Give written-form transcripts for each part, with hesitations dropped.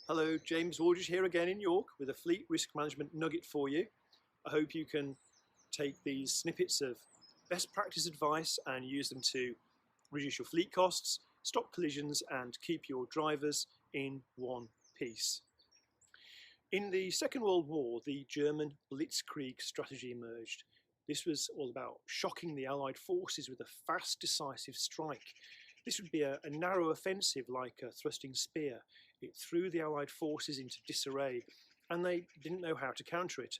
Hello, James Aldridge here again in York with a fleet risk management nugget for you. I hope you can take these snippets of best practice advice and use them to reduce your fleet costs, stop collisions and keep your drivers in one piece. In the Second World War, the German Blitzkrieg strategy emerged. This was all about shocking the Allied forces with a fast, decisive strike. This would be a narrow offensive like a thrusting spear. It threw the Allied forces into disarray and they didn't know how to counter it.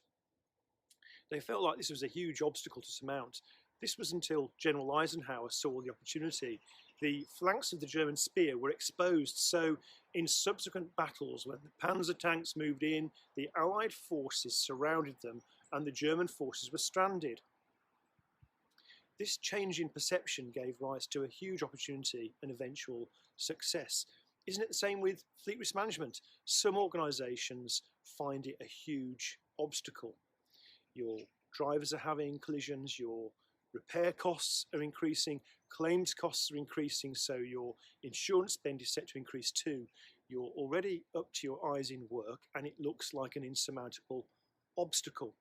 They felt like this was a huge obstacle to surmount. This was until General Eisenhower saw the opportunity. The flanks of the German spear were exposed, so in subsequent battles, when the Panzer tanks moved in, the Allied forces surrounded them and the German forces were stranded. This change in perception gave rise to a huge opportunity and eventual success. Isn't it the same with fleet risk management? Some organisations find it a huge obstacle. Your drivers are having collisions, your repair costs are increasing, claims costs are increasing, so your insurance spend is set to increase too. You're already up to your eyes in work and it looks like an insurmountable obstacle.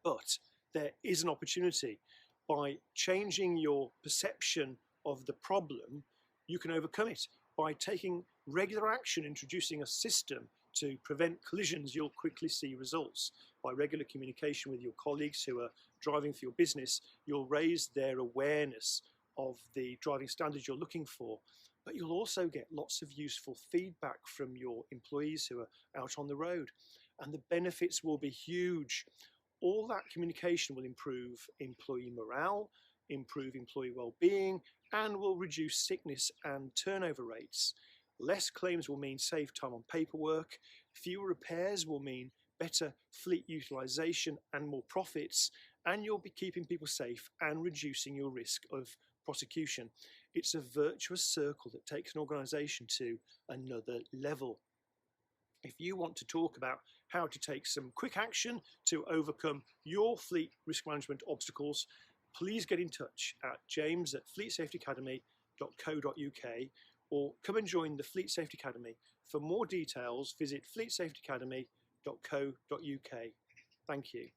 But there is an opportunity. By changing your perception of the problem, you can overcome it. By taking regular action, introducing a system to prevent collisions, you'll quickly see results. By regular communication with your colleagues who are driving for your business, you'll raise their awareness of the driving standards you're looking for. But you'll also get lots of useful feedback from your employees who are out on the road. And the benefits will be huge. All that communication will improve employee morale, improve employee well-being, and will reduce sickness and turnover rates. Less claims will mean saved time on paperwork. Fewer repairs will mean better fleet utilization and more profits, and you'll be keeping people safe and reducing your risk of prosecution. It's a virtuous circle that takes an organization to another level. If you want to talk about how to take some quick action to overcome your fleet risk management obstacles, please get in touch at james@fleetsafetyacademy.co.uk or come and join the Fleet Safety Academy. For more details, visit fleetsafetyacademy.co.uk. Thank you.